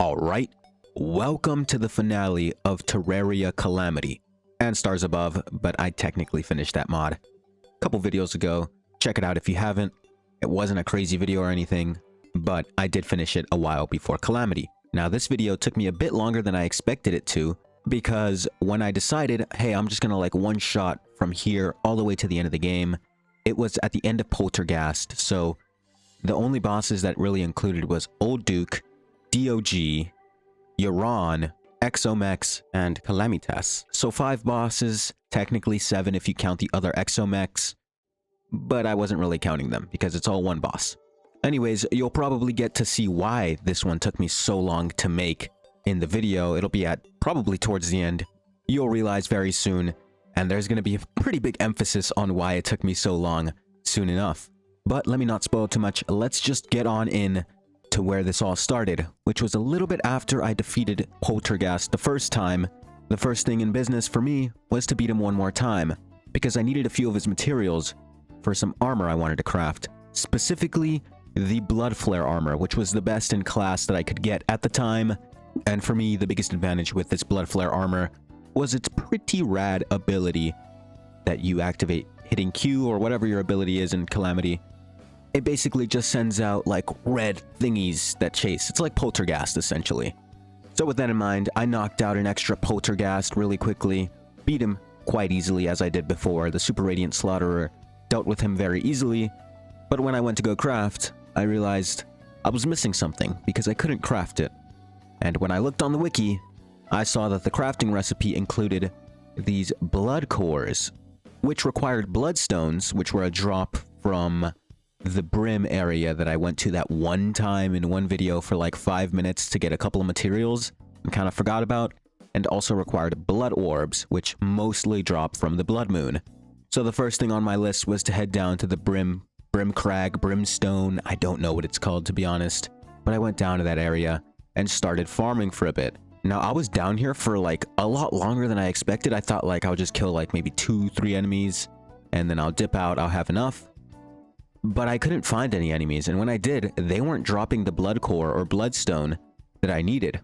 Alright, welcome to the finale of Terraria Calamity, and stars above, but I technically finished that mod a couple videos ago. Check it out if you haven't. It wasn't a crazy video or anything, but I did finish it a while before Calamity. Now this video took me a bit longer than I expected it to, because when I decided, hey, I'm just gonna like one shot from here all the way to the end of the game, it was at the end of Poltergeist, so the only bosses that really included was Old Duke, DOG, Euron, Exomex, and Calamitas. So 5 bosses, technically 7 if you count the other Exomex, but I wasn't really counting them because it's all one boss. Anyways, you'll probably get to see why this one took me so long to make in the video. It'll be at probably towards the end. You'll realize very soon, and there's going to be a pretty big emphasis on why it took me so long soon enough. But let me not spoil too much. Let's just get on in to where this all started, which was a little bit after I defeated Poltergeist the first time. The first thing in business for me was to beat him one more time, because I needed a few of his materials for some armor I wanted to craft. Specifically, the Blood Flare armor, which was the best in class that I could get at the time. And for me, the biggest advantage with this Blood Flare armor was its pretty rad ability that you activate hitting Q or whatever your ability is in Calamity. It basically just sends out like red thingies that chase. It's like Poltergeist essentially. So with that in mind, I knocked out an extra Poltergeist really quickly, beat him quite easily as I did before. The Super Radiant Slaughterer dealt with him very easily, but when I went to go craft, I realized I was missing something because I couldn't craft it. And when I looked on the wiki, I saw that the crafting recipe included these blood cores, which required bloodstones, which were a drop from the brim area that I went to that one time in one video for like 5 minutes to get a couple of materials and kind of forgot about, and also required blood orbs, which mostly drop from the blood moon. So the first thing on my list was to head down to the brim crag, brimstone, I don't know what it's called to be honest, but I went down to that area and started farming for a bit. Now I was down here for like a lot longer than I expected. I thought like I would just kill like maybe 2-3 enemies and then I'll dip out, I'll have enough. But I couldn't find any enemies, and when I did, they weren't dropping the blood core or bloodstone that I needed.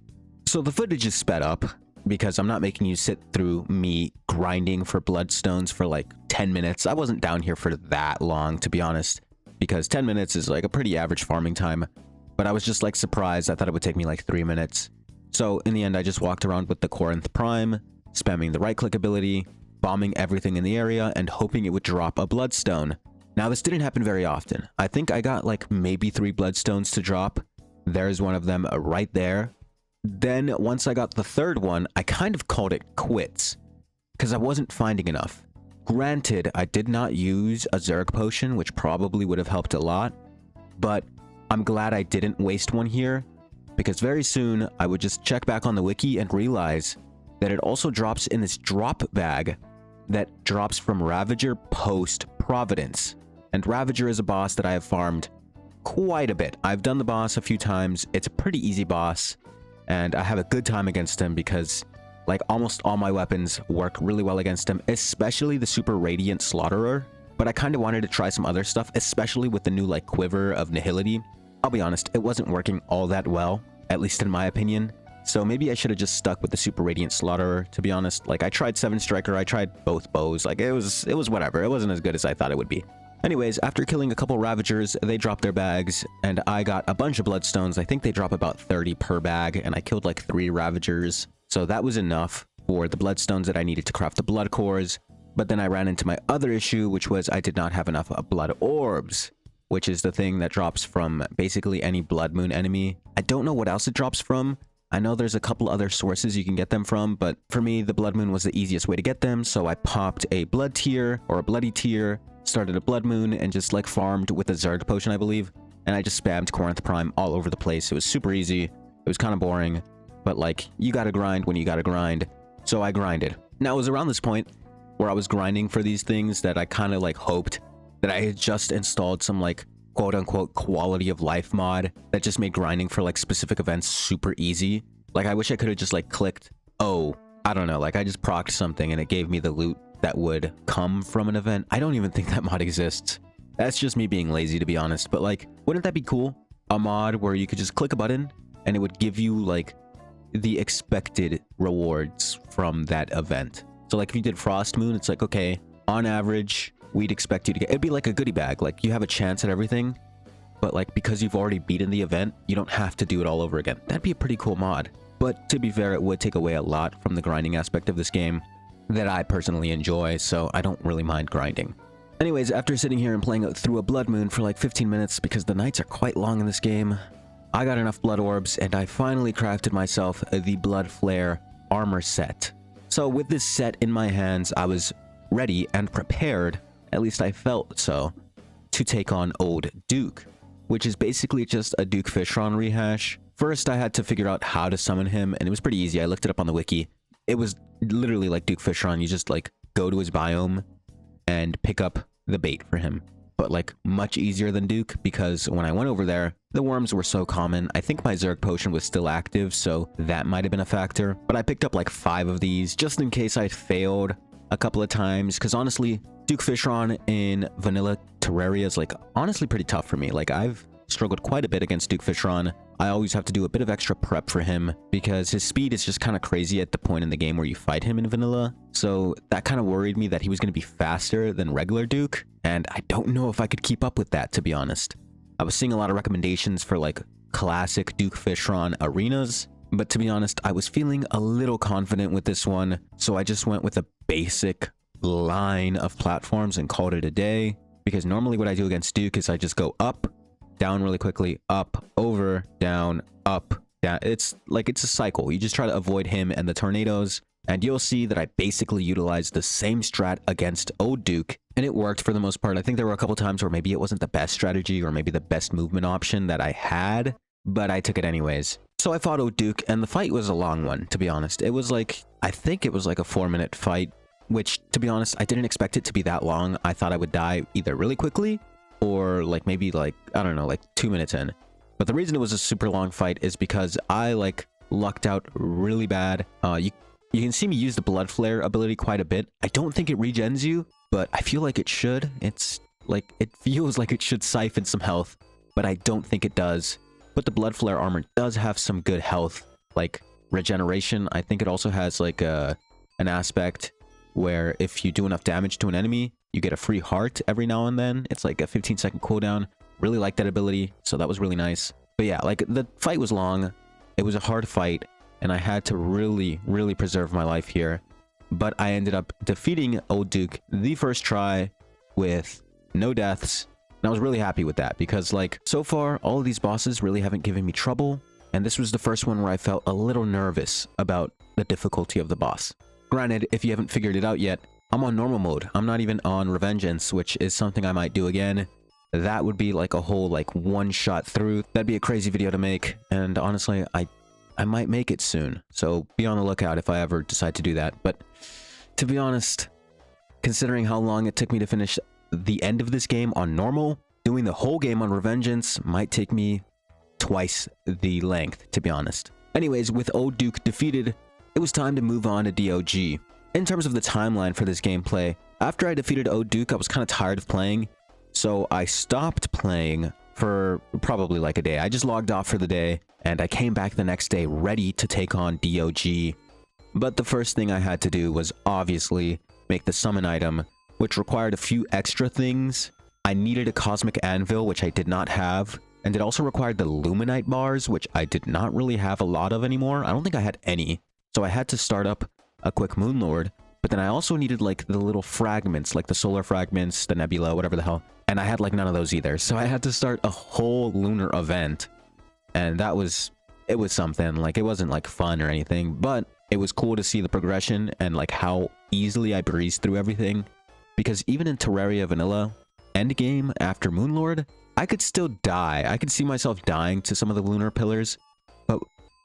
So the footage is sped up, because I'm not making you sit through me grinding for bloodstones for like 10 minutes. I wasn't down here for that long, to be honest, because 10 minutes is like a pretty average farming time. But I was just like surprised. I thought it would take me like 3 minutes. So in the end, I just walked around with the Corinth Prime, spamming the right-click ability, bombing everything in the area, and hoping it would drop a bloodstone. Now, this didn't happen very often. I think I got like maybe 3 bloodstones to drop. There's one of them right there. Then once I got the third one, I kind of called it quits because I wasn't finding enough. Granted, I did not use a Zerg potion, which probably would have helped a lot, but I'm glad I didn't waste one here, because very soon I would just check back on the wiki and realize that it also drops in this drop bag that drops from Ravager post Providence. And Ravager is a boss that I have farmed quite a bit. I've done the boss a few times. It's a pretty easy boss, and I have a good time against him because like almost all my weapons work really well against him, especially the Super Radiant Slaughterer. But I kind of wanted to try some other stuff, especially with the new like Quiver of Nihility. I'll be honest, it wasn't working all that well, at least in my opinion. So maybe I should have just stuck with the Super Radiant Slaughterer, to be honest. Like I tried 7 Striker, I tried both bows, like it was whatever. It wasn't as good as I thought it would be. Anyways, after killing a couple Ravagers, they dropped their bags, and I got a bunch of Bloodstones. I think they drop about 30 per bag, and I killed like 3 Ravagers. So that was enough for the Bloodstones that I needed to craft the Blood Cores. But then I ran into my other issue, which was I did not have enough Blood Orbs, which is the thing that drops from basically any Blood Moon enemy. I don't know what else it drops from. I know there's a couple other sources you can get them from, but for me, the Blood Moon was the easiest way to get them, so I popped a Blood Tier, or a Bloody Tier, started a Blood Moon, and just like farmed with a Zerg potion, I believe, and I just spammed Corinth Prime all over the place. It was super easy, it was kind of boring, but like, you gotta grind when you gotta grind, so I grinded. Now, it was around this point where I was grinding for these things that I kind of like hoped that I had just installed some like quote-unquote quality of life mod that just made grinding for like specific events super easy. Like I wish I could have just like clicked, oh, I don't know, like I just procced something and it gave me the loot that would come from an event. I don't even think that mod exists. That's just me being lazy, to be honest, but like, wouldn't that be cool? A mod where you could just click a button and it would give you like the expected rewards from that event. So like if you did Frost Moon, it's like, okay, on average, we'd expect you to get, it'd be like a goodie bag. Like you have a chance at everything, but like because you've already beaten the event, you don't have to do it all over again. That'd be a pretty cool mod. But to be fair, it would take away a lot from the grinding aspect of this game that I personally enjoy, so I don't really mind grinding. Anyways, after sitting here and playing through a Blood Moon for like 15 minutes, because the nights are quite long in this game, I got enough blood orbs and I finally crafted myself the Blood Flare armor set. So with this set in my hands, I was ready and prepared, at least I felt so, to take on Old Duke, which is basically just a Duke Fishron rehash. First, I had to figure out how to summon him, and it was pretty easy. I looked it up on the wiki. It was literally like Duke Fishron. You just like go to his biome and pick up the bait for him. But like much easier than Duke, because when I went over there, the worms were so common. I think my Zerg potion was still active, so that might have been a factor. But I picked up like 5 of these just in case I failed a couple of times, because honestly, Duke Fishron in vanilla Terraria is like honestly pretty tough for me. Like I've struggled quite a bit against Duke Fishron. I always have to do a bit of extra prep for him because his speed is just kind of crazy at the point in the game where you fight him in vanilla. So that kind of worried me that he was going to be faster than regular Duke, and I don't know if I could keep up with that, to be honest. I was seeing a lot of recommendations for like classic Duke Fishron arenas, but to be honest, I was feeling a little confident with this one, so I just went with a basic line of platforms and called it a day, because normally what I do against Duke is I just go up, down really quickly, up, over, down, up, down. It's like it's a cycle. You just try to avoid him and the tornadoes, and you'll see that I basically utilized the same strat against Old Duke, and it worked for the most part. I think there were a couple times where maybe it wasn't the best strategy or maybe the best movement option that I had, but I took it anyways. So I fought Old Duke, and the fight was a long one, to be honest. It was like, I think it was like a 4-minute fight, which, to be honest, I didn't expect it to be that long. I thought I would die either really quickly or like maybe like, I don't know, like 2 minutes in. But the reason it was a super long fight is because I like lucked out really bad. You can see me use the Blood Flare ability quite a bit. I don't think it regens you, but I feel like it should. It's like, it feels like it should siphon some health, but I don't think it does. But the Blood Flare armor does have some good health, like regeneration. I think it also has like an aspect where if you do enough damage to an enemy, you get a free heart every now and then. It's like a 15-second cooldown. Really like that ability, so that was really nice. But yeah, like the fight was long. It was a hard fight, and I had to really, really preserve my life here. But I ended up defeating Old Duke the first try with no deaths. And I was really happy with that because like so far, all of these bosses really haven't given me trouble. And this was the first one where I felt a little nervous about the difficulty of the boss. Granted, if you haven't figured it out yet, I'm on normal mode. I'm not even on Revengeance, which is something I might do again. That would be like a whole like one-shot through. That'd be a crazy video to make. And honestly, I might make it soon. So be on the lookout if I ever decide to do that. But to be honest, considering how long it took me to finish the end of this game on normal, doing the whole game on Revengeance might take me twice the length, to be honest. Anyways, with Old Duke defeated, it was time to move on to DOG. In terms of the timeline for this gameplay, after I defeated Old Duke, I was kind of tired of playing, so I stopped playing for probably like a day. I just logged off for the day, and I came back the next day ready to take on DOG. But the first thing I had to do was obviously make the summon item, which required a few extra things. I needed a Cosmic Anvil, which I did not have, and it also required the Luminite bars, which I did not really have a lot of anymore. I don't think I had any, so I had to start up a quick Moonlord, but then I also needed like the little fragments, like the solar fragments, the nebula, whatever the hell, and I had like none of those either. So I had to start a whole lunar event, and it was something. Like, it wasn't like fun or anything, but it was cool to see the progression and like how easily I breezed through everything, because even in Terraria vanilla endgame after Moonlord, I could still die. I could see myself dying to some of the lunar pillars, but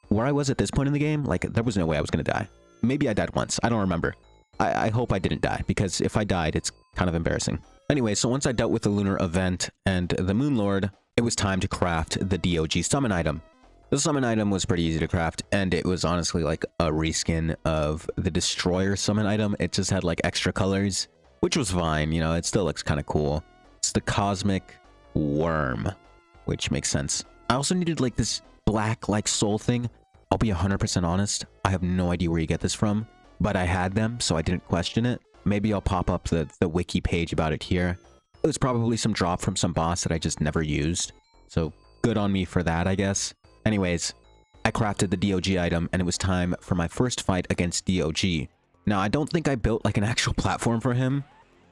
where I was at this point in the game, like, there was no way I was gonna die. Maybe I died once. I don't remember. I hope I didn't die, because if I died, it's kind of embarrassing. Anyway, so once I dealt with the lunar event and the Moonlord, it was time to craft the DOG summon item. The summon item was pretty easy to craft, and it was honestly like a reskin of the Destroyer summon item. It just had like extra colors, which was fine, you know, it still looks kind of cool. It's the Cosmic Worm, which makes sense. I also needed like this black like soul thing. I'll be 100% honest, I have no idea where you get this from, but I had them, so I didn't question it. Maybe I'll pop up the wiki page about it here. It was probably some drop from some boss that I just never used, so good on me for that, I guess. Anyways, I crafted the DOG item, and it was time for my first fight against DOG. Now, I don't think I built like an actual platform for him.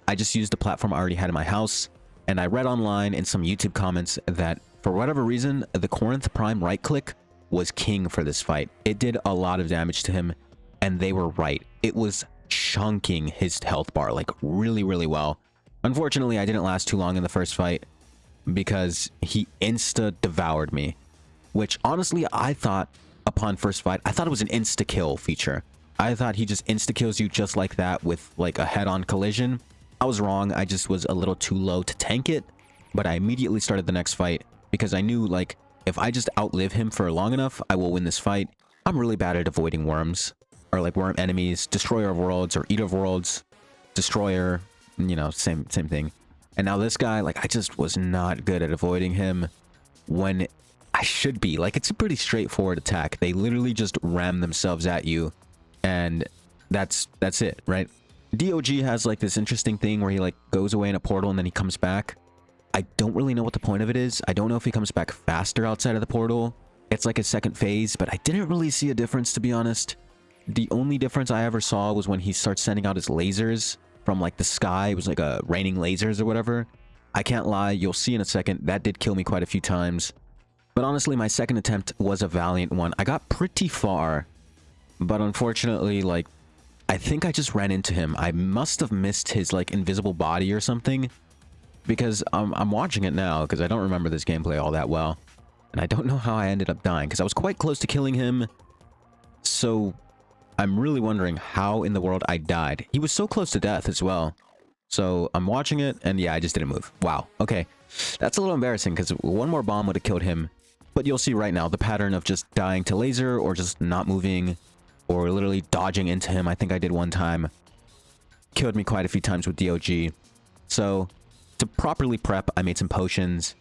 I just used the platform I already had in my house, and I read online in some YouTube comments that for whatever reason, the Corinth Prime right click was king for this fight. It did a lot of damage to him, and they were right. It was chunking his health bar like really, really well. Unfortunately, I didn't last too long in the first fight because he insta-devoured me, which honestly, I thought upon first fight, I thought it was an insta-kill feature. I thought he just insta-kills you just like that with like a head-on collision. I was wrong. I just was a little too low to tank it, but I immediately started the next fight because I knew like if I just outlive him for long enough, I will win this fight. I'm really bad at avoiding worms or like worm enemies, destroyer of worlds or eater of worlds, destroyer, you know, same thing. And now this guy, like I just was not good at avoiding him when I should be. Like it's a pretty straightforward attack. They literally just ram themselves at you and that's it, right? DOG has like this interesting thing where he like goes away in a portal and then he comes back. I don't really know what the point of it is. I don't know if he comes back faster outside of the portal. It's like a second phase, but I didn't really see a difference, to be honest. The only difference I ever saw was when he starts sending out his lasers from like the sky. It was like a raining lasers or whatever. I can't lie, you'll see in a second, that did kill me quite a few times. But honestly, my second attempt was a valiant one. I got pretty far, but unfortunately, like, I think I just ran into him. I must have missed his like invisible body or something, because I'm watching it now because I don't remember this gameplay all that well, and I don't know how I ended up dying because I was quite close to killing him. So I'm really wondering how in the world I died. He was so close to death as well. So I'm watching it and yeah, I just didn't move. Wow. Okay, that's a little embarrassing because one more bomb would have killed him. But you'll see right now the pattern of just dying to laser or just not moving or literally dodging into him. I think I did one time. Killed me quite a few times with DOG. So to properly prep, I made some potions.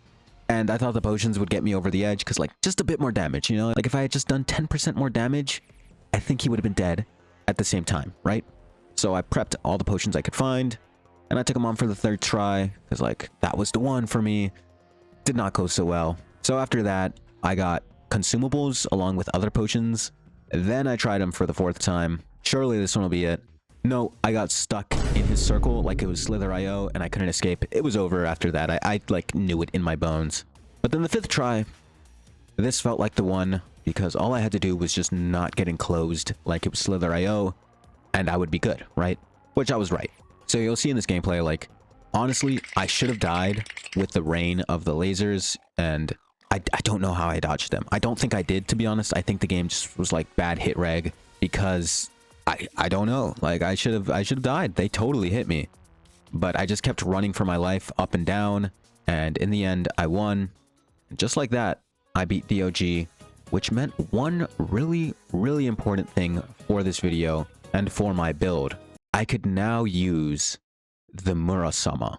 And I thought the potions would get me over the edge because like just a bit more damage, you know? Like if I had just done 10% more damage, I think he would have been dead at the same time, right? So I prepped all the potions I could find. And I took him on for the third try because like that was the one for me. Did not go so well. So after that, I got consumables along with other potions. Then I tried him for the fourth time. Surely this one will be it. No, I got stuck in his circle like it was Slither.io and I couldn't escape. It was over after that. I like knew it in my bones. But then the fifth try, this felt like the one because all I had to do was just not get enclosed like it was Slither.io and I would be good, right? Which I was right. So you'll see in this gameplay, like, honestly, I should have died with the rain of the lasers and I don't know how I dodged them. I don't think I did, to be honest. I think the game just was like bad hit reg because I don't know. Like I should have died. They totally hit me. But I just kept running for my life up and down, and in the end I won. And just like that, I beat DOG, which meant one really, really important thing for this video and for my build. I could now use the Murasama,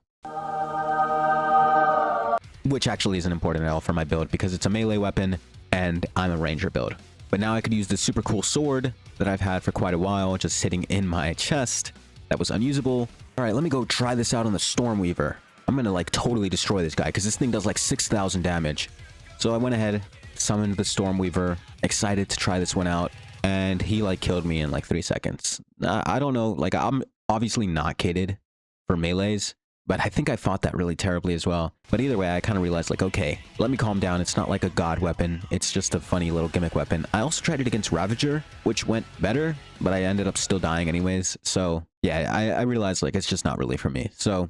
which actually isn't important at all for my build because it's a melee weapon and I'm a ranger build. But now I could use this super cool sword that I've had for quite a while, just sitting in my chest that was unusable. All right, let me go try this out on the Stormweaver. I'm gonna like totally destroy this guy because this thing does like 6,000 damage. So I went ahead, summoned the Stormweaver, excited to try this one out, and he like killed me in like 3 seconds. I don't know, like I'm obviously not kitted for melees, but I think I fought that really terribly as well. But either way, I kind of realized like, okay, let me calm down. It's not like a god weapon. It's just a funny little gimmick weapon. I also tried it against Ravager, which went better, but I ended up still dying anyways. So yeah, I realized like it's just not really for me. So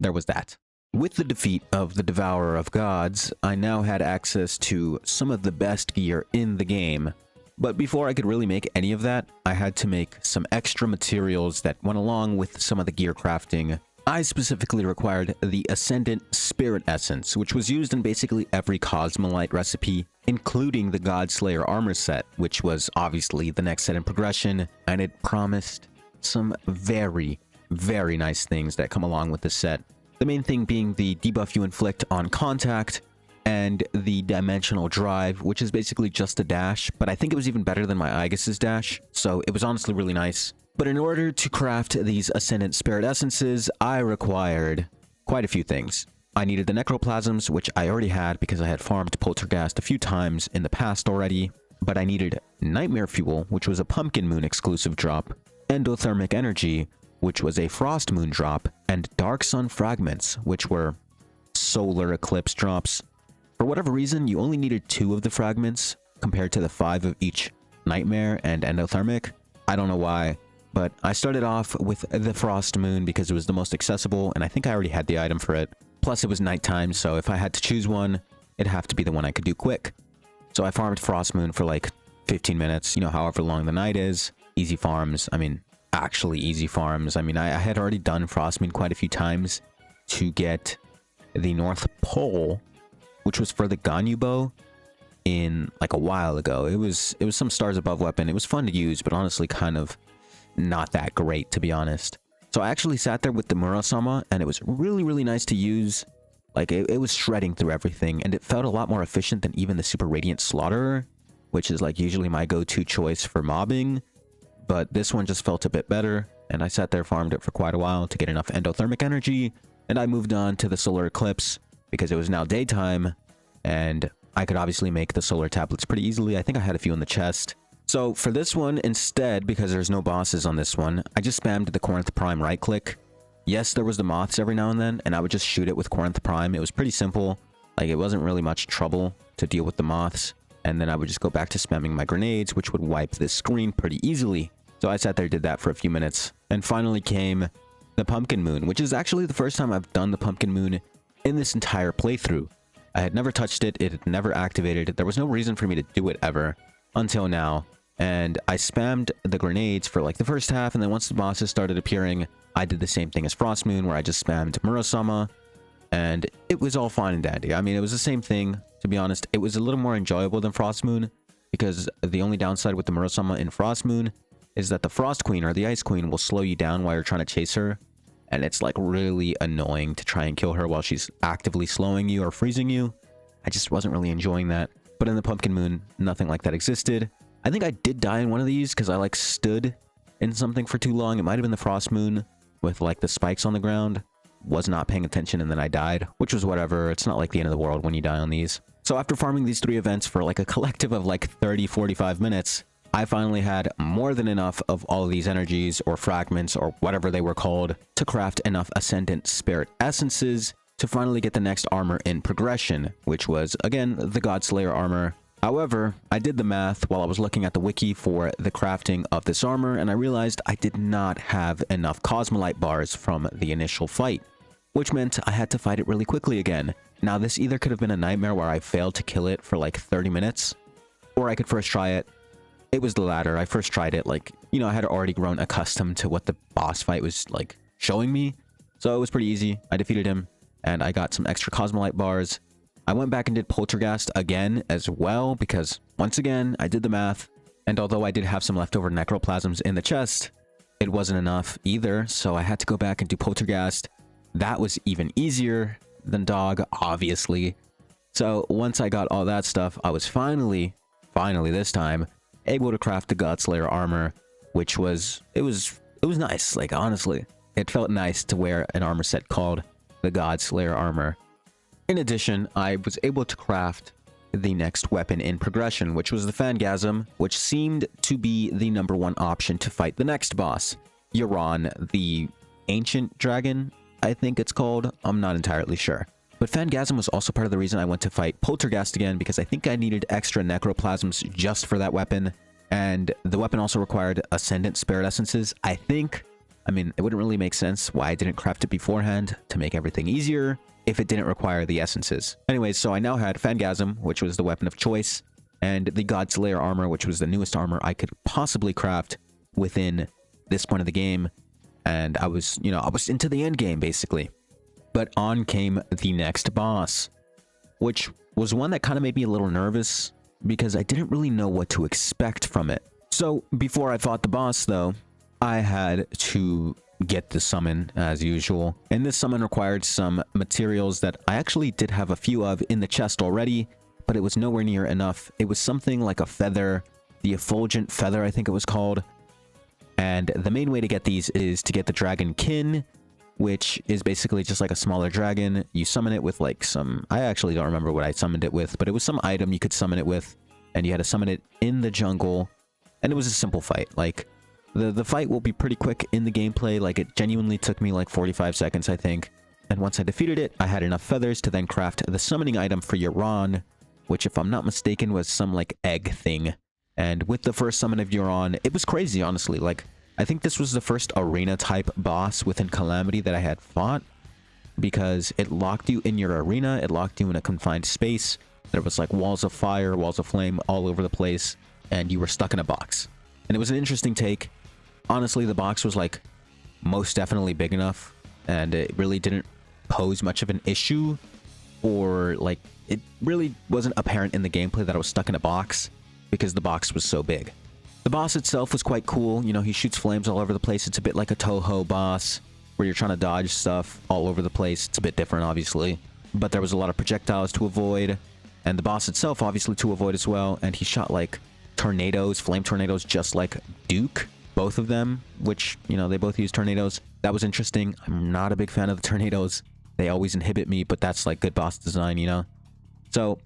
there was that. With the defeat of the Devourer of Gods, I now had access to some of the best gear in the game. But before I could really make any of that, I had to make some extra materials that went along with some of the gear crafting. I specifically required the Ascendant Spirit Essence, which was used in basically every Cosmolite recipe, including the Godslayer armor set, which was obviously the next set in progression, and it promised some very, very nice things that come along with the set. The main thing being the debuff you inflict on contact, and the dimensional drive, which is basically just a dash, but I think it was even better than my Aegis's dash, so it was honestly really nice. But in order to craft these Ascendant Spirit Essences, I required quite a few things. I needed the Necroplasms, which I already had because I had farmed Poltergeist a few times in the past already, but I needed Nightmare Fuel, which was a Pumpkin Moon exclusive drop, Endothermic Energy, which was a Frost Moon drop, and Dark Sun Fragments, which were Solar Eclipse drops. For whatever reason, you only needed 2 of the fragments compared to the 5 of each Nightmare and Endothermic. I don't know why, but I started off with the Frost Moon because it was the most accessible, and I think I already had the item for it. Plus, it was nighttime, so if I had to choose one, it'd have to be the one I could do quick. So I farmed Frost Moon for like 15 minutes, you know, however long the night is. Easy farms. I mean, actually easy farms. I mean, I had already done Frost Moon quite a few times to get the North Pole, which was for the Ganyu bow in like a while ago. It was some stars above weapon. It was fun to use, but honestly kind of not that great, to be honest. So I actually sat there with the Murasama, and it was really nice to use. Like, it was shredding through everything, and it felt a lot more efficient than even the Super Radiant Slaughterer, which is like usually my go-to choice for mobbing. But this one just felt a bit better, and I sat there, farmed it for quite a while to get enough Endothermic Energy, and I moved on to the Solar Eclipse because it was now daytime, and I could obviously make the Solar Tablets pretty easily. I think I had a few in the chest. So for this one, instead, because there's no bosses on this one, I just spammed the Corinth Prime right-click. Yes, there was the moths every now and then, and I would just shoot it with Corinth Prime. It was pretty simple. Like, it wasn't really much trouble to deal with the moths. And then I would just go back to spamming my grenades, which would wipe this screen pretty easily. So I sat there, did that for a few minutes. And finally came the Pumpkin Moon, which is actually the first time I've done the Pumpkin Moon in this entire playthrough. I had never touched it. It had never activated. There was no reason for me to do it ever until now. And I spammed the grenades for like the first half, and then once the bosses started appearing, I did the same thing as Frost Moon, where I just spammed Murasama, and it was all fine and dandy. I mean, it was the same thing, to be honest. It was a little more enjoyable than Frost Moon, because the only downside with the Murasama in Frost Moon is that the Frost Queen, or the Ice Queen, will slow you down while you're trying to chase her, and it's like really annoying to try and kill her while she's actively slowing you or freezing you. I just wasn't really enjoying that. But in the Pumpkin Moon, nothing like that existed. I think I did die in one of these because I like stood in something for too long. It might have been the Frost Moon with like the spikes on the ground. Was not paying attention and then I died, which was whatever. It's not like the end of the world when you die on these. So after farming these 3 events for like a collective of like 30-45 minutes, I finally had more than enough of all of these energies or fragments or whatever they were called to craft enough Ascendant Spirit Essences to finally get the next armor in progression, which was, again, the Godslayer armor. However, I did the math while I was looking at the wiki for the crafting of this armor, and I realized I did not have enough Cosmolite bars from the initial fight, which meant I had to fight it really quickly again. Now, this either could have been a nightmare where I failed to kill it for like 30 minutes, or I could first try it. It was the latter. I first tried it, like, you know, I had already grown accustomed to what the boss fight was like showing me, so it was pretty easy. I defeated him, and I got some extra Cosmolite bars. I went back and did Poltergeist again as well, because once again, I did the math, and although I did have some leftover Necroplasms in the chest, it wasn't enough either, so I had to go back and do Poltergeist. That was even easier than Dog, obviously. So once I got all that stuff, I was finally this time, able to craft the Godslayer armor, which was, it was nice, like, honestly. It felt nice to wear an armor set called the Godslayer armor. In addition, I was able to craft the next weapon in progression, which was the Phangasm, which seemed to be the #1 option to fight the next boss, Euron, the Ancient Dragon, I think it's called. I'm not entirely sure. But Phangasm was also part of the reason I went to fight Poltergeist again, because I think I needed extra Necroplasms just for that weapon, and the weapon also required Ascendant Spirit Essences, I think. I mean, it wouldn't really make sense why I didn't craft it beforehand to make everything easier if it didn't require the essences. Anyways, so I now had Phangasm, which was the weapon of choice, and the Godslayer armor, which was the newest armor I could possibly craft within this point of the game. And I was, you know, I was into the end game, basically. But on came the next boss, which was one that kind of made me a little nervous because I didn't really know what to expect from it. So before I fought the boss, though, I had to get the summon as usual. And this summon required some materials that I actually did have a few of in the chest already, but it was nowhere near enough. It was something like a feather, the effulgent feather, I think it was called. And the main way to get these is to get the dragon kin, which is basically just like a smaller dragon. You summon it with like some, I actually don't remember what I summoned it with, but it was some item you could summon it with, and you had to summon it in the jungle. And it was a simple fight. Like, the fight will be pretty quick in the gameplay. Like, it genuinely took me like 45 seconds, I think. And once I defeated it, I had enough feathers to then craft the summoning item for Euron, which, if I'm not mistaken, was some like egg thing. And with the first summon of Euron, it was crazy, honestly. Like, I think this was the first arena type boss within Calamity that I had fought, because it locked you in your arena, it locked you in a confined space. There was like walls of fire, walls of flame all over the place, and you were stuck in a box. And it was an interesting take. Honestly, the box was like most definitely big enough, and it really didn't pose much of an issue, or like it really wasn't apparent in the gameplay that I was stuck in a box because the box was so big. The boss itself was quite cool. You know, he shoots flames all over the place. It's a bit like a Toho boss where you're trying to dodge stuff all over the place. It's a bit different, obviously, but there was a lot of projectiles to avoid, and the boss itself obviously to avoid as well. And he shot like tornadoes, flame tornadoes, just like Duke, both of them, which, you know, they both use tornadoes. That was interesting. I'm not a big fan of the tornadoes. They always inhibit me, but that's like good boss design, you know? So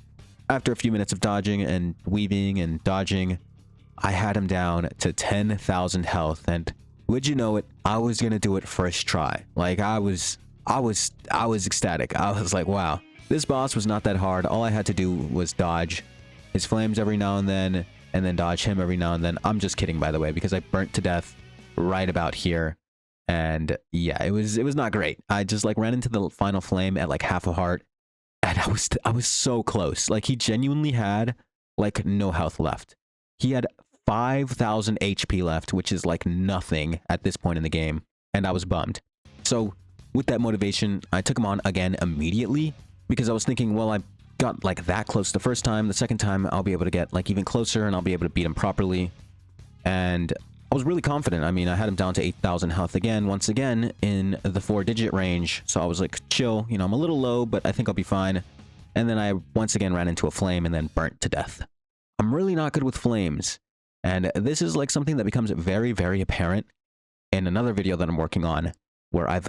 after a few minutes of dodging and weaving and dodging, I had him down to 10,000 health, and would you know it, I was gonna do it first try. Like, I was ecstatic. I was like, wow, this boss was not that hard. All I had to do was dodge his flames every now and then dodge him every now and then. I'm just kidding, by the way, because I burnt to death right about here. And yeah, it was not great. I just like ran into the final flame at like half a heart, and I was so close. Like, he genuinely had like no health left. He had 5,000 HP left, which is like nothing at this point in the game, and I was bummed. So with that motivation, I took him on again immediately, because I was thinking, well, I got like that close the first time. The second time, I'll be able to get like even closer, and I'll be able to beat him properly. And I was really confident. I mean, I had him down to 8,000 health again, once again, in the 4-digit range. So I was like, chill, you know, I'm a little low, but I think I'll be fine. And then I once again ran into a flame and then burnt to death. I'm really not good with flames. And this is like something that becomes very, very apparent in another video that I'm working on, where I've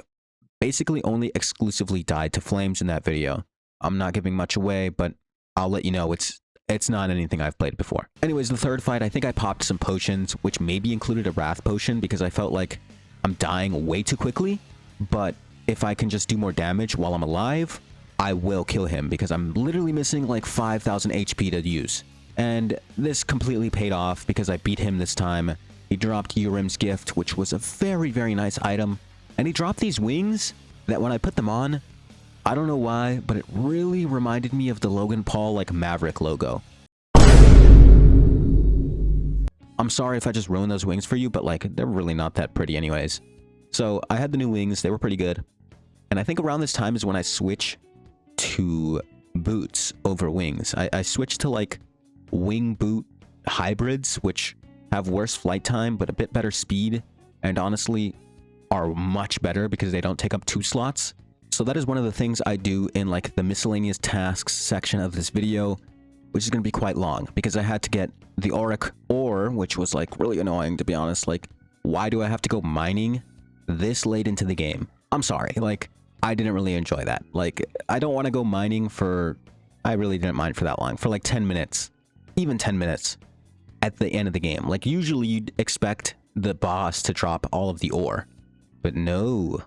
basically only exclusively died to flames in that video. I'm not giving much away, but I'll let you know it's not anything I've played before. Anyways, the third fight, I think I popped some potions, which maybe included a wrath potion, because I felt like I'm dying way too quickly. But if I can just do more damage while I'm alive, I will kill him, because I'm literally missing like 5,000 HP to use. And this completely paid off, because I beat him this time. He dropped Urim's gift, which was a very, very nice item. And he dropped these wings that when I put them on, I don't know why, but it really reminded me of the Logan Paul like Maverick logo. I'm sorry if I just ruined those wings for you, but like, they're really not that pretty anyways. So I had the new wings, they were pretty good. And I think around this time is when I switch to boots over wings. I switched to like wing boot hybrids, which have worse flight time but a bit better speed, and honestly are much better because they don't take up 2 slots. So that is one of the things I do in like the miscellaneous tasks section of this video, which is going to be quite long, because I had to get the auric ore, which was like really annoying, to be honest. Like, why do I have to go mining this late into the game? I'm sorry, like, I didn't really enjoy that. Like, I don't want to go mining for, I really didn't mine for that long, for like 10 minutes. Even 10 minutes at the end of the game. Like, usually you'd expect the boss to drop all of the ore, but no,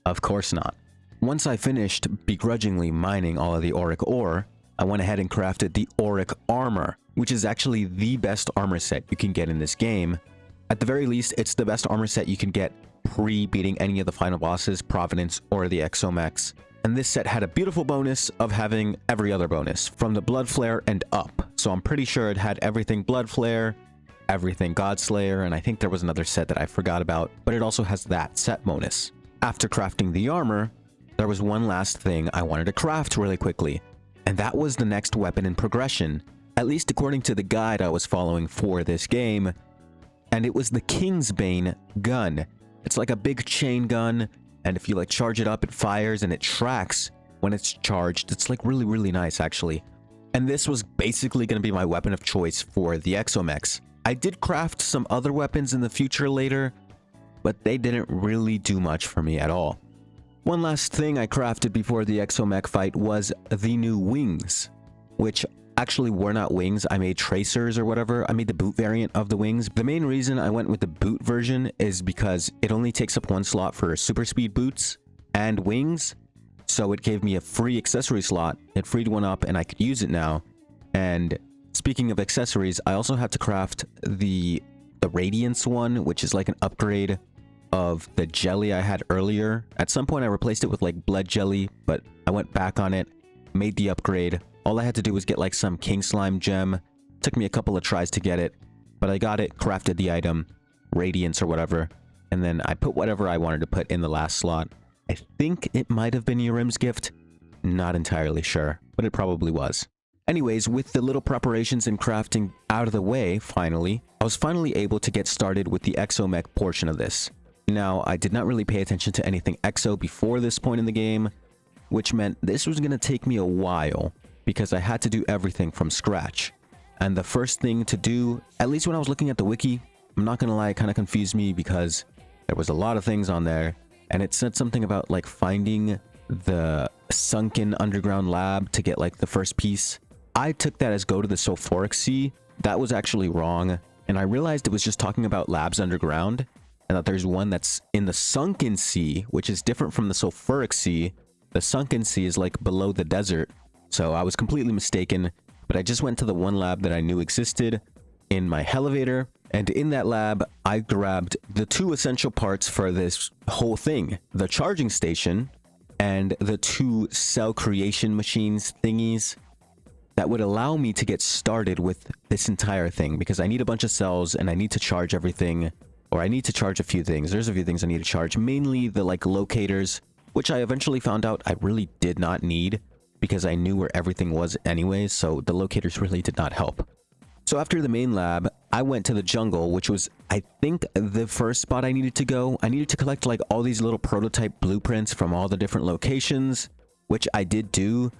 of course not. Once I finished begrudgingly mining all of the auric ore, I went ahead and crafted the auric armor, which is actually the best armor set you can get in this game. At the very least, it's the best armor set you can get pre-beating any of the final bosses, Providence or the Exomex. And this set had a beautiful bonus of having every other bonus, from the Blood Flare and up. So I'm pretty sure it had everything Blood Flare, everything Godslayer, and I think there was another set that I forgot about, but it also has that set bonus. After crafting the armor, there was one last thing I wanted to craft really quickly, and that was the next weapon in progression, at least according to the guide I was following for this game, and it was the Kingsbane gun. It's like a big chain gun, and if you like charge it up, it fires and it tracks when it's charged. It's like really, really nice actually. And this was basically going to be my weapon of choice for the exomechs. I did craft some other weapons in the future later, but they didn't really do much for me at all. One last thing I crafted before the exomech fight was the new wings, which actually were not wings. I made tracers or whatever. I made the boot variant of the wings. The main reason I went with the boot version is because it only takes up one slot for super speed boots and wings. So it gave me a free accessory slot. It freed one up and I could use it now. And speaking of accessories, I also had to craft the Radiance one, which is like an upgrade of the jelly I had earlier. At some point I replaced it with like blood jelly, but I went back on it, made the upgrade. All I had to do was get like some king slime gem. Took me a couple of tries to get it, but I got it, crafted the item, Radiance or whatever, and then I put whatever I wanted to put in the last slot. I think it might have been Yurim's gift. Not entirely sure, but it probably was. Anyways, with the little preparations and crafting out of the way, finally, I was finally able to get started with the exomech portion of this. Now, I did not really pay attention to anything exo before this point in the game, which meant this was going to take me a while, because I had to do everything from scratch. And the first thing to do, at least when I was looking at the wiki, I'm not gonna lie, it kind of confused me because there was a lot of things on there, and it said something about like finding the sunken underground lab to get like the first piece. I took that as go to the sulfuric sea. That was actually wrong, and I realized it was just talking about labs underground, and that there's one that's in the sunken sea, which is different from the sulfuric sea. The sunken sea is like below the desert. So I was completely mistaken, but I just went to the one lab that I knew existed in my elevator, and in that lab, I grabbed the two essential parts for this whole thing, the charging station and the two cell creation machines thingies that would allow me to get started with this entire thing, because I need a bunch of cells and I need to charge everything, or I need to charge a few things. There's a few things I need to charge, mainly the like locators, which I eventually found out I really did not need, because I knew where everything was anyways, so the locators really did not help. So after the main lab, I went to the jungle, which was, I think, the first spot I needed to go. I needed to collect like all these little prototype blueprints from all the different locations, which I did do,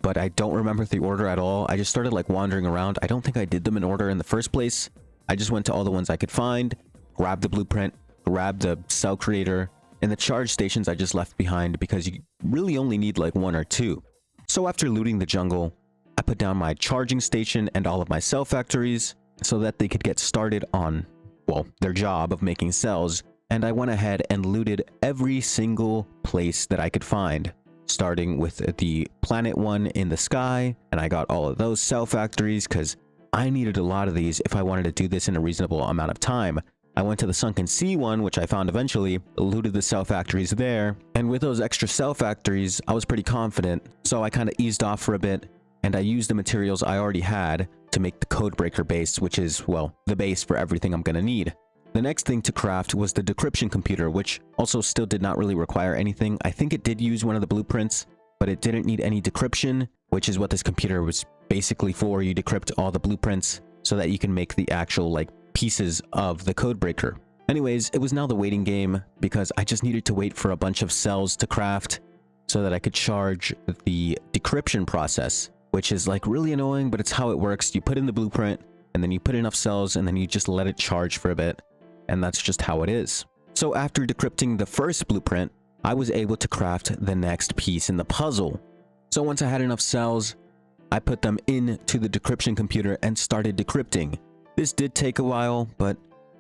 but I don't remember the order at all. I just started like wandering around. I don't think I did them in order in the first place. I just went to all the ones I could find, grabbed the blueprint, grabbed the cell creator, and the charge stations I just left behind because you really only need like one or two. So after looting the jungle, I put down my charging station and all of my cell factories so that they could get started on, well, their job of making cells, and I went ahead and looted every single place that I could find, starting with the planet one in the sky, and I got all of those cell factories because I needed a lot of these if I wanted to do this in a reasonable amount of time. I went to the sunken sea one, which I found eventually, looted the cell factories there, and with those extra cell factories, I was pretty confident, so I kind of eased off for a bit, and I used the materials I already had to make the codebreaker base, which is, well, the base for everything I'm gonna need. The next thing to craft was the decryption computer, which also still did not really require anything. I think it did use one of the blueprints, but it didn't need any decryption, which is what this computer was basically for. You decrypt all the blueprints so that you can make the actual, like, pieces of the codebreaker. Anyways, it was now the waiting game because I just needed to wait for a bunch of cells to craft so that I could charge the decryption process, which is like really annoying, but it's how it works. You put in the blueprint and then you put enough cells and then you just let it charge for a bit, and that's just how it is. So after decrypting the first blueprint, I was able to craft the next piece in the puzzle. So once I had enough cells, I put them into the decryption computer and started decrypting. This did take a while, but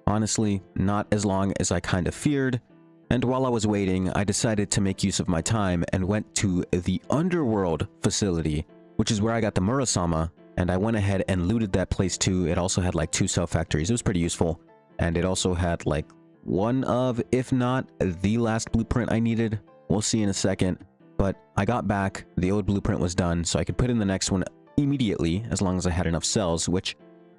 honestly, not as long as I kind of feared. And while I was waiting, I decided to make use of my time and went to the underworld facility, which is where I got the Murasama, and I went ahead and looted that place too. It also had like 2 cell factories. It was pretty useful. And it also had like one of, if not the last blueprint I needed. We'll see in a second. But I got back, the old blueprint was done, so I could put in the next one immediately as long as I had enough cells, which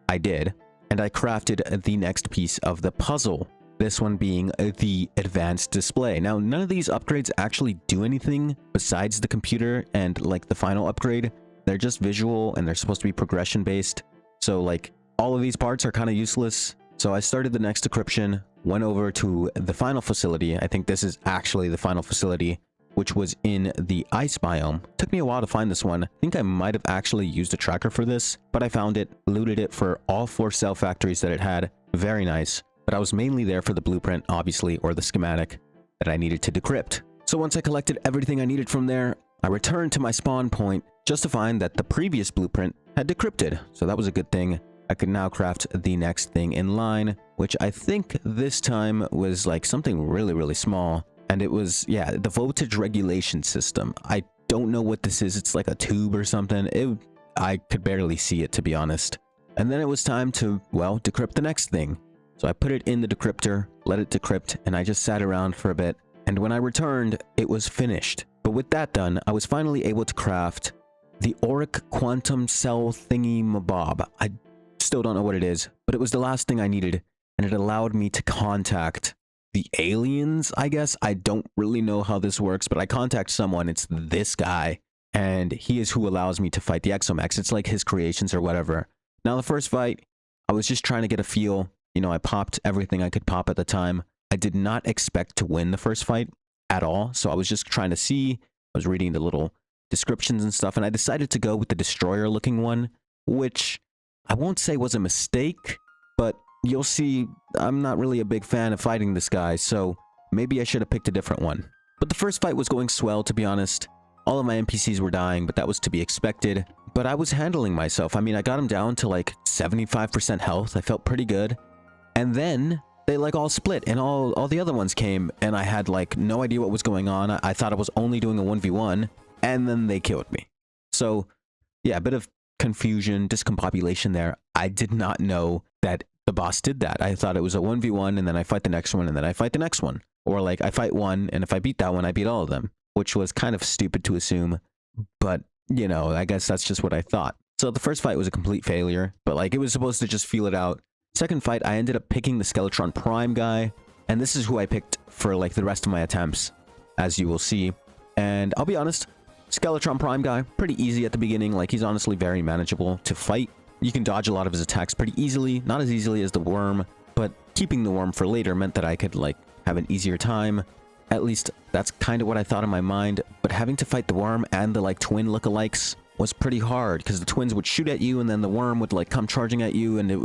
I did. And I crafted the next piece of the puzzle, this one being the advanced display. Now, none of these upgrades actually do anything besides the computer and like the final upgrade. They're just visual and they're supposed to be progression based. So like all of these parts are kind of useless. So I started the next decryption, went over to the final facility. I think this is actually the final facility, which was in the ice biome. Took me a while to find this one. I think I might have actually used a tracker for this, but I found it, looted it for all 4 cell factories that it had. Very nice. But I was mainly there for the blueprint, obviously, or the schematic that I needed to decrypt. So once I collected everything I needed from there, I returned to my spawn point just to find that the previous blueprint had decrypted. So that was a good thing. I could now craft the next thing in line, which I think this time was like something really, really small. And it was, yeah, the voltage regulation system. I don't know what this is. It's like a tube or something. I could barely see it, to be honest. And then it was time to, well, decrypt the next thing. So I put it in the decryptor, let it decrypt, and I just sat around for a bit. And when I returned, it was finished. But with that done, I was finally able to craft the auric quantum cell thingy mabob. I still don't know what it is, but it was the last thing I needed, and it allowed me to contact the aliens, I guess. I don't really know how this works, but I contact someone. It's this guy, and he is who allows me to fight the Exomex. It's like his creations or whatever. Now, the first fight, I was just trying to get a feel. You know, I popped everything I could pop at the time. I did not expect to win the first fight at all, so I was just trying to see. I was reading the little descriptions and stuff, and I decided to go with the destroyer-looking one, which I won't say was a mistake, but you'll see I'm not really a big fan of fighting this guy, so maybe I should have picked a different one. But the first fight was going swell, to be honest. All of my NPCs were dying, but that was to be expected. But I was handling myself. I mean, I got him down to like 75% health. I felt pretty good. And then they like all split and all the other ones came, and I had like no idea what was going on. I thought I was only doing a 1v1, and then they killed me. So yeah, a bit of confusion, discombobulation there. I did not know that the boss did that. I thought it was a 1v1, and then I fight the next one, and then I fight the next one. Or like I fight one, and if I beat that one, I beat all of them, which was kind of stupid to assume. But, you know, I guess that's just what I thought. So the first fight was a complete failure, but like it was supposed to just feel it out. Second fight, I ended up picking the Skeletron Prime guy, and this is who I picked for like the rest of my attempts, as you will see. And I'll be honest, Skeletron Prime guy, pretty easy at the beginning. Like, he's honestly very manageable to fight. You can dodge a lot of his attacks pretty easily, not as easily as the worm, but keeping the worm for later meant that I could like have an easier time. At least that's kind of what I thought in my mind, but having to fight the worm and the like twin lookalikes was pretty hard, because the twins would shoot at you and then the worm would like come charging at you, and it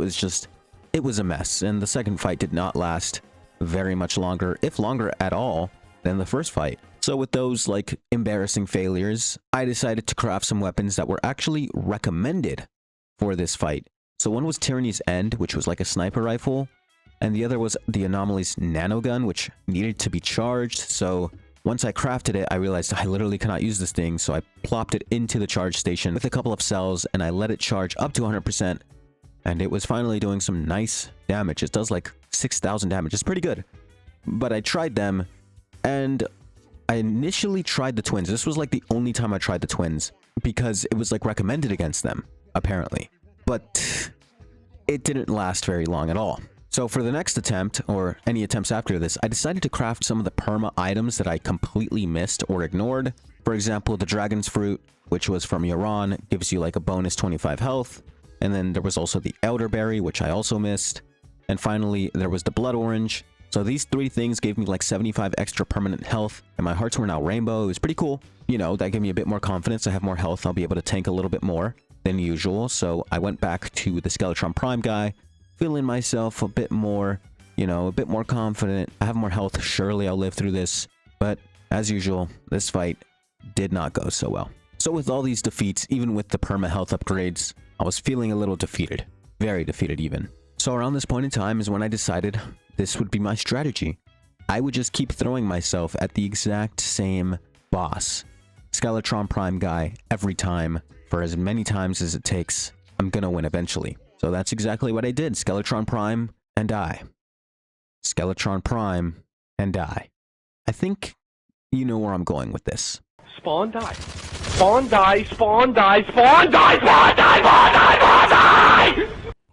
was a mess. And the second fight did not last very much longer, if longer at all, than the first fight. So with those like embarrassing failures, I decided to craft some weapons that were actually recommended for this fight. So one was Tyranny's End, which was like a sniper rifle, and the other was the Anomaly's nanogun, which needed to be charged. So once I crafted it, I realized I literally cannot use this thing, so I plopped it into the charge station with a couple of cells, and I let it charge up to 100%, and it was finally doing some nice damage. It does like 6,000 damage. It's pretty good. But I tried them, and I initially tried the twins. This was like the only time I tried the twins, because it was like recommended against them, apparently. But it didn't last very long at all. So for the next attempt, or any attempts after this, I decided to craft some of the perma items that I completely missed or ignored. For example, the Dragon's Fruit, which was from Yaron, gives you like a bonus 25 health. And then there was also the Elderberry, which I also missed. And finally, there was the Blood Orange. So these three things gave me like 75 extra permanent health, and my hearts were now rainbow. It was pretty cool. You know, that gave me a bit more confidence. I have more health. I'll be able to tank a little bit more than usual. So I went back to the Skeletron Prime guy, feeling myself a bit more, you know, a bit more confident. I have more health. Surely I'll live through this. But as usual, this fight did not go so well. So with all these defeats, even with the perma health upgrades, I was feeling a little defeated. Very defeated even. So around this point in time is when I decided this would be my strategy. I would just keep throwing myself at the exact same boss, Skeletron Prime guy, every time, for as many times as it takes. I'm gonna win eventually. So that's exactly what I did. Skeletron Prime and die. Skeletron Prime and die. I think you know where I'm going with this. Spawn die. Spawn die, spawn die, spawn die, spawn die, spawn die, spawn die!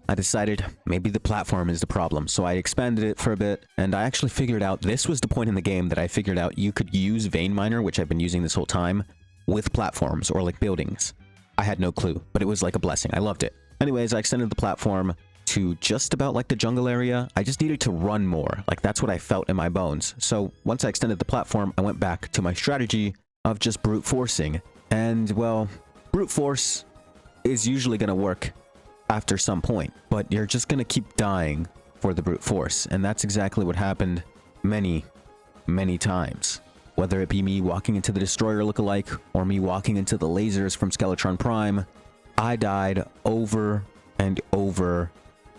I decided maybe the platform is the problem, so I expanded it for a bit, and I actually figured out, this was the point in the game that I figured out you could use Vein Miner, which I've been using this whole time, with platforms or like buildings. I had no clue, but it was like a blessing. I loved it. Anyways, I extended the platform, to just about like the jungle area. I just needed to run more. Like that's what I felt in my bones. So once I extended the platform, I went back to my strategy of just brute forcing. And well, brute force is usually going to work after some point, but you're just going to keep dying for the brute force. And that's exactly what happened many times. Whether it be me walking into the destroyer lookalike or me walking into the lasers from Skeletron Prime, I died over and over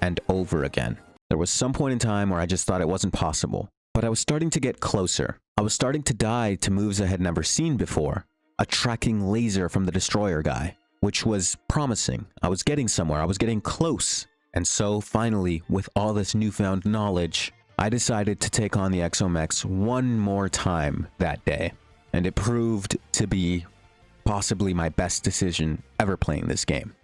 and over again. There was some point in time where I just thought it wasn't possible, but I was starting to get closer. I was starting to die to moves I had never seen before. A tracking laser from the destroyer guy, which was promising. I was getting somewhere. I was getting close. And so finally, with all this newfound knowledge, I decided to take on the Exomex one more time that day. And it proved to be possibly my best decision ever playing this game.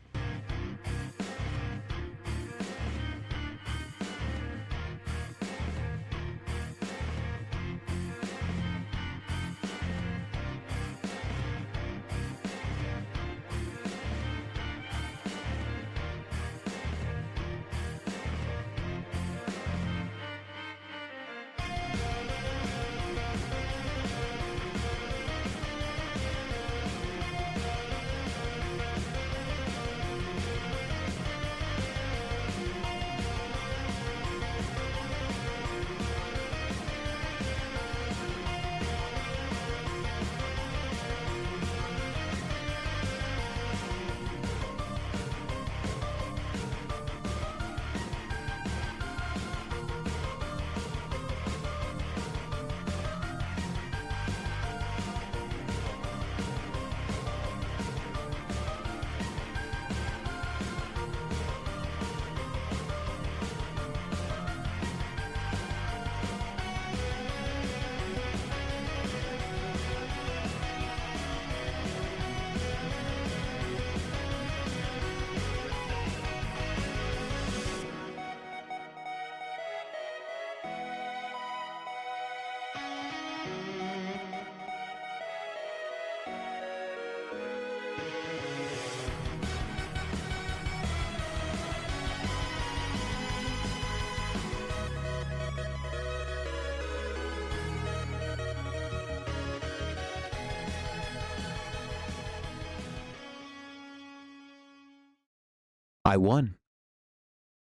I won.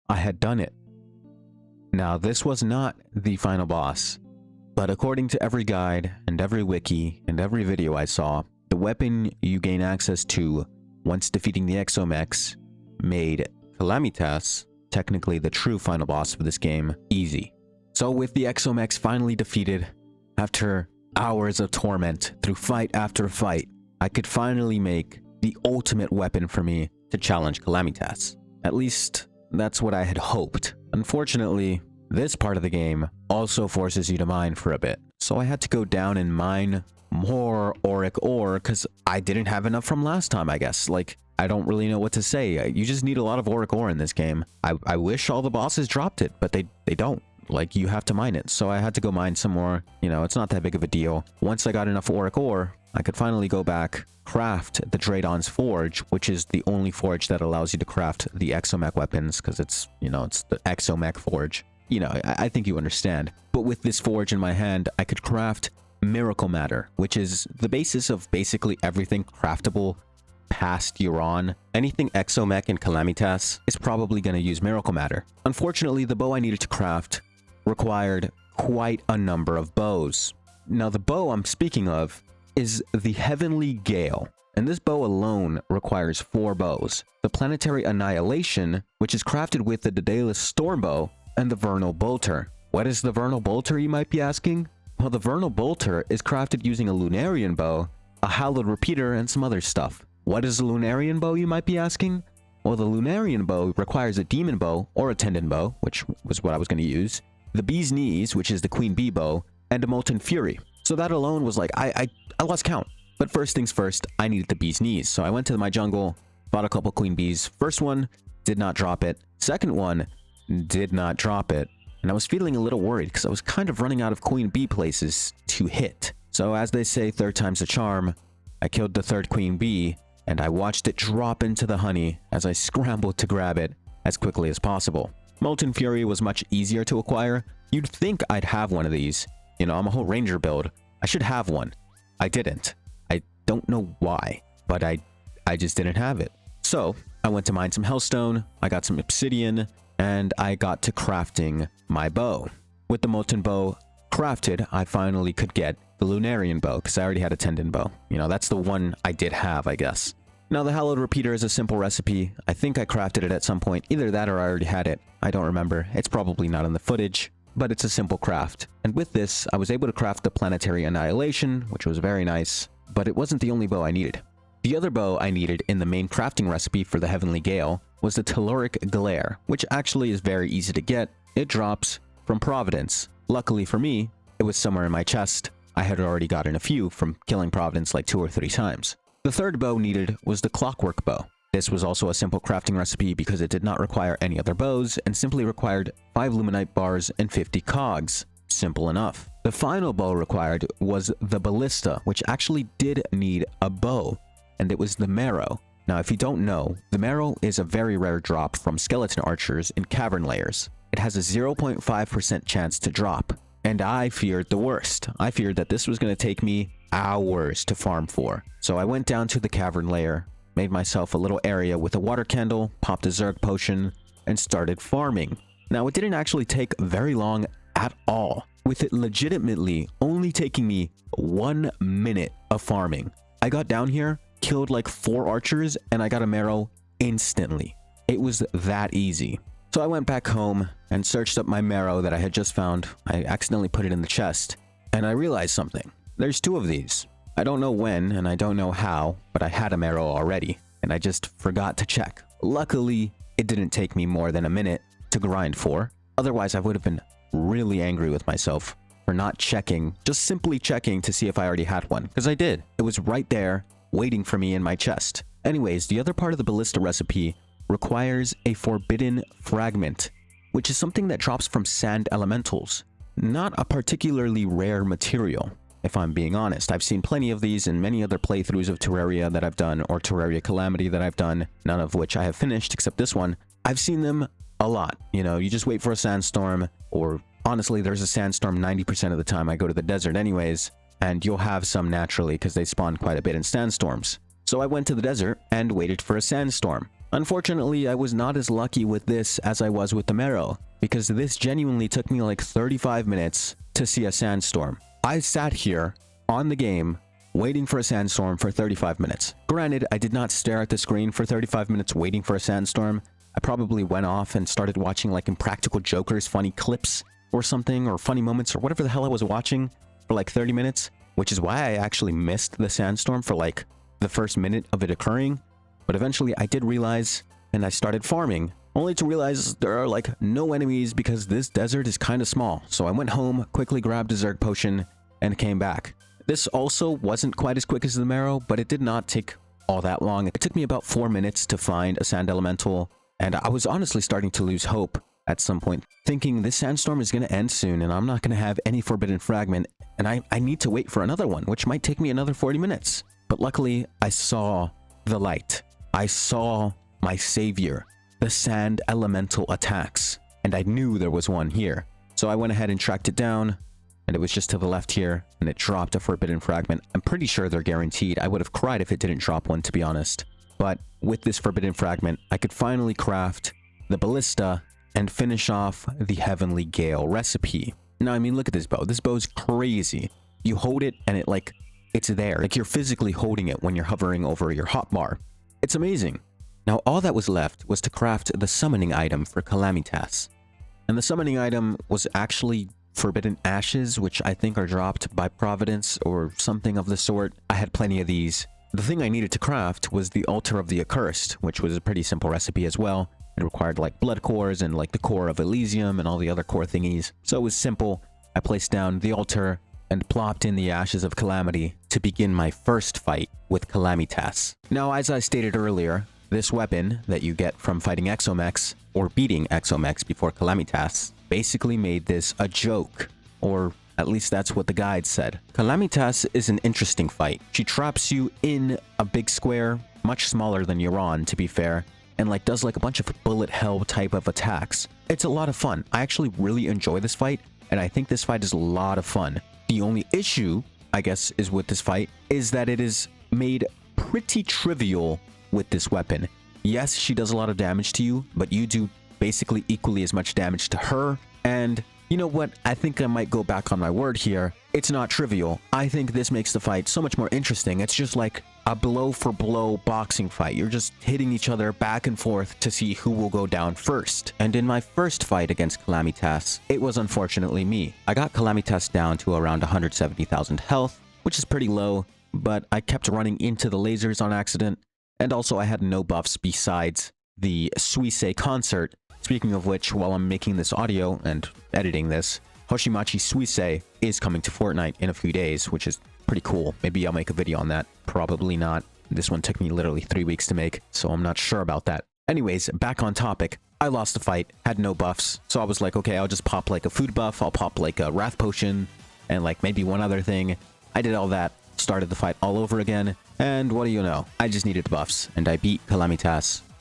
I had done it. Now, this was not the final boss, but according to every guide and every wiki and every video I saw, the weapon you gain access to once defeating the Exomex made Calamitas, technically the true final boss of this game, easy. So with the Exomex finally defeated, after hours of torment through fight after fight, I could finally make the ultimate weapon for me to challenge Calamitas. At least, that's what I had hoped. Unfortunately, this part of the game also forces you to mine for a bit. So I had to go down and mine more auric ore because I didn't have enough from last time, I guess. Like, I don't really know what to say. You just need a lot of auric ore in this game. I wish all the bosses dropped it, but they don't. Like, you have to mine it. So I had to go mine some more. You know, it's not that big of a deal. Once I got enough auric ore, I could finally go back, craft the Draydon's Forge, which is the only forge that allows you to craft the Exomech weapons, because it's, you know, it's the Exomech Forge. You know, I think you understand. But with this forge in my hand, I could craft Miracle Matter, which is the basis of basically everything craftable past Euron. Anything Exomech and Calamitas is probably going to use Miracle Matter. Unfortunately, the bow I needed to craft required quite a number of bows. Now, the bow I'm speaking of is the Heavenly Gale, and this bow alone requires 4 bows. The Planetary Annihilation, which is crafted with the Daedalus Stormbow, and the Vernal Bolter. What is the Vernal Bolter, you might be asking? Well, the Vernal Bolter is crafted using a Lunarian bow, a Hallowed Repeater, and some other stuff. What is a Lunarian bow, you might be asking? Well, the Lunarian bow requires a Demon bow or a Tendon bow, which was what I was going to use, the Bee's Knees, which is the Queen Bee bow, and a Molten Fury. So that alone was like, I lost count. But first things first, I needed the Bee's Knees. So I went to my jungle, bought a couple Queen Bees. First one, did not drop it. Second one, did not drop it. And I was feeling a little worried because I was kind of running out of Queen Bee places to hit. So as they say, third time's a charm. I killed the third Queen Bee, and I watched it drop into the honey as I scrambled to grab it as quickly as possible. Molten Fury was much easier to acquire. You'd think I'd have one of these. You know, I'm a whole ranger build. I should have one. I didn't. I don't know why, but I just didn't have it. So I went to mine some hellstone, I got some obsidian, and I got to crafting my bow. With the molten bow crafted, I finally could get the Lunarian bow, because I already had a tendon bow. You know, that's the one I did have, I guess. Now, the hallowed repeater is a simple recipe. I think I crafted it at some point. Either that or I already had it. I don't remember. It's probably not in the footage, but it's a simple craft. And with this, I was able to craft the planetary annihilation, which was very nice, but it wasn't the only bow I needed. The other bow I needed in the main crafting recipe for the Heavenly Gale was the Telluric Glare, which actually is very easy to get. It drops from Providence. Luckily for me, it was somewhere in my chest. I had already gotten a few from killing Providence like 2 or 3 times. The third bow needed was the Clockwork Bow. This was also a simple crafting recipe because it did not require any other bows and simply required 5 Luminite bars and 50 cogs. Simple enough. The final bow required was the Ballista, which actually did need a bow, and it was the Marrow. Now, if you don't know, the Marrow is a very rare drop from skeleton archers in cavern layers. It has a 0.5% chance to drop, and I feared the worst. I feared that this was going to take me hours to farm for. So I went down to the cavern layer, made myself a little area with a water candle, popped a Zerg potion, and started farming. Now, it didn't actually take very long at all, with it legitimately only taking me 1 minute of farming. I got down here, killed like 4 archers, and I got a Marrow instantly. It was that easy. So I went back home and searched up my Marrow that I had just found. I accidentally put it in the chest, and I realized something. There's 2 of these. I don't know when, and I don't know how, but I had a Marrow already, and I just forgot to check. Luckily, it didn't take me more than a minute to grind for. Otherwise, I would have been really angry with myself for not checking, just simply checking to see if I already had one, because I did. It was right there, waiting for me in my chest. Anyways, the other part of the Ballista recipe requires a forbidden fragment, which is something that drops from sand elementals. Not a particularly rare material, if I'm being honest. I've seen plenty of these in many other playthroughs of Terraria that I've done, or Terraria Calamity that I've done, none of which I have finished except this one. I've seen them a lot. You know, you just wait for a sandstorm, or honestly, there's a sandstorm 90% of the time I go to the desert anyways, and you'll have some naturally because they spawn quite a bit in sandstorms. So I went to the desert and waited for a sandstorm. Unfortunately, I was not as lucky with this as I was with the Marrow, because this genuinely took me like 35 minutes to see a sandstorm. I sat here on the game waiting for a sandstorm for 35 minutes. Granted, I did not stare at the screen for 35 minutes waiting for a sandstorm. I probably went off and started watching like Impractical Jokers funny clips or something, or funny moments, or whatever the hell I was watching for like 30 minutes, which is why I actually missed the sandstorm for like the first minute of it occurring. But eventually I did realize, and I started farming, only to realize there are like no enemies because this desert is kind of small. So I went home, quickly grabbed a Zerg potion, and came back. This also wasn't quite as quick as the Marrow, but it did not take all that long. It took me about 4 minutes to find a sand elemental, and I was honestly starting to lose hope at some point, thinking this sandstorm is going to end soon and I'm not going to have any forbidden fragment, and I need to wait for another one, which might take me another 40 minutes. But luckily, I saw the light. I saw my savior, the sand elemental attacks, and I knew there was one here. So I went ahead and tracked it down, and it was just to the left here, and it dropped a forbidden fragment. I'm pretty sure they're guaranteed. I would have cried if it didn't drop one, to be honest. But with this forbidden fragment, I could finally craft the Ballista and finish off the Heavenly Gale recipe. Now, I mean, look at this bow. This bow is crazy. You hold it, and it's there. Like, you're physically holding it when you're hovering over your hotbar. It's amazing. Now, all that was left was to craft the summoning item for Calamitas. And the summoning item was actually Forbidden Ashes, which I think are dropped by Providence or something of the sort. I had plenty of these. The thing I needed to craft was the Altar of the Accursed, which was a pretty simple recipe as well. It required like blood cores and like the core of Elysium and all the other core thingies. So it was simple. I placed down the altar and plopped in the Ashes of Calamity to begin my first fight with Calamitas. Now, as I stated earlier, this weapon that you get from fighting Exomechs or beating Exomechs before Calamitas basically made this a joke, or at least that's what the guide said. Calamitas is an interesting fight. She traps you in a big square, much smaller than Euron, to be fair, and like does like a bunch of bullet hell type of attacks. It's a lot of fun. I actually really enjoy this fight, and I think this fight is a lot of fun. The only issue, I guess, is with this fight is that it is made pretty trivial with this weapon. Yes, she does a lot of damage to you, but you do basically equally as much damage to her. And you know what? I think I might go back on my word here. It's not trivial. I think this makes the fight so much more interesting. It's just like a blow for blow boxing fight. You're just hitting each other back and forth to see who will go down first. And in my first fight against Calamity, it was unfortunately me. I got Calamity down to around 170,000 health, which is pretty low, but I kept running into the lasers on accident. And also I had no buffs besides the Suisse concert. Speaking of which, while I'm making this audio and editing this, Hoshimachi Suisse is coming to Fortnite in a few days, which is pretty cool. Maybe I'll make a video on that. Probably not. This one took me literally 3 weeks to make, so I'm not sure about that. Anyways, back on topic. I lost the fight, had no buffs, so I was like, okay, I'll just pop like a food buff, I'll pop like a wrath potion, and like maybe one other thing. I did all that, started the fight all over again, and what do you know? I just needed buffs, and I beat Calamity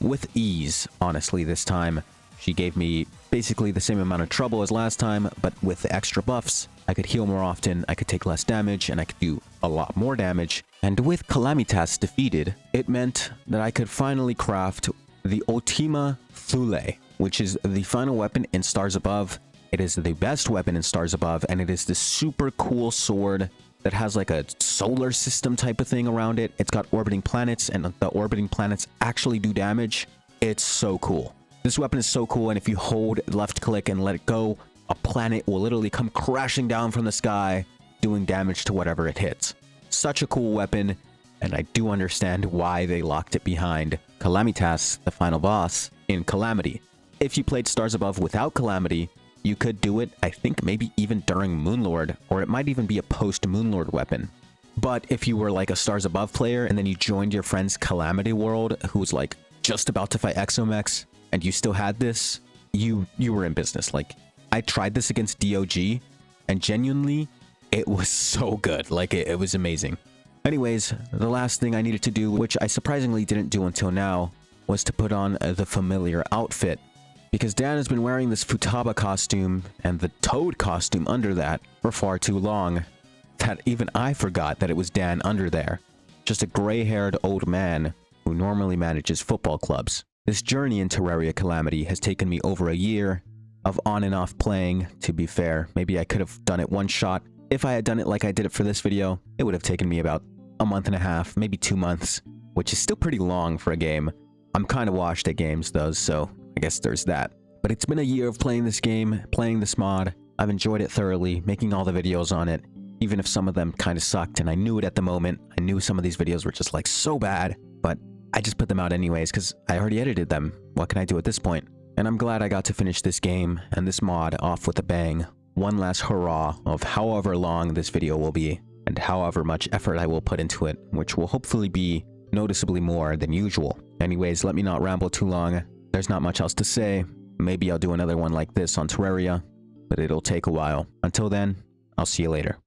with ease, honestly, this time. She gave me basically the same amount of trouble as last time, but with the extra buffs, I could heal more often, I could take less damage, and I could do a lot more damage. And with Calamity defeated, it meant that I could finally craft the Ultima Thule, which is the final weapon in Stars Above. It is the best weapon in Stars Above, and it is this super cool sword that has like a solar system type of thing around it. It's got orbiting planets, and the orbiting planets actually do damage. It's so cool. This weapon is so cool, and if you hold left click and let it go, a planet will literally come crashing down from the sky, doing damage to whatever it hits. Such a cool weapon, and I do understand why they locked it behind Calamitas, the final boss, in Calamity. If you played Stars Above without Calamity, you could do it, I think maybe even during Moonlord, or it might even be a post-Moonlord weapon. But if you were like a Stars Above player, and then you joined your friend's Calamity world, who was like just about to fight Exomex, and you still had this, you were in business. Like, I tried this against DOG, and genuinely, it was so good. Like, it was amazing. Anyways, the last thing I needed to do, which I surprisingly didn't do until now, was to put on the familiar outfit. Because Dan has been wearing this Futaba costume and the Toad costume under that for far too long, that even I forgot that it was Dan under there. Just a gray-haired old man who normally manages football clubs. This journey in Terraria Calamity has taken me over a year of on and off playing, to be fair. Maybe I could have done it one shot. If I had done it like I did it for this video, it would have taken me about a month and a half, maybe 2 months, which is still pretty long for a game. I'm kind of washed at games though, so I guess there's that. But it's been a year of playing this game, playing this mod. I've enjoyed it thoroughly, making all the videos on it, even if some of them kind of sucked, and I knew it at the moment. I knew some of these videos were just like so bad, but I just put them out anyways because I already edited them. What can I do at this point? And I'm glad I got to finish this game and this mod off with a bang. One last hurrah of however long this video will be and however much effort I will put into it, which will hopefully be noticeably more than usual. Anyways, let me not ramble too long. There's not much else to say. Maybe I'll do another one like this on Terraria, but it'll take a while. Until then, I'll see you later.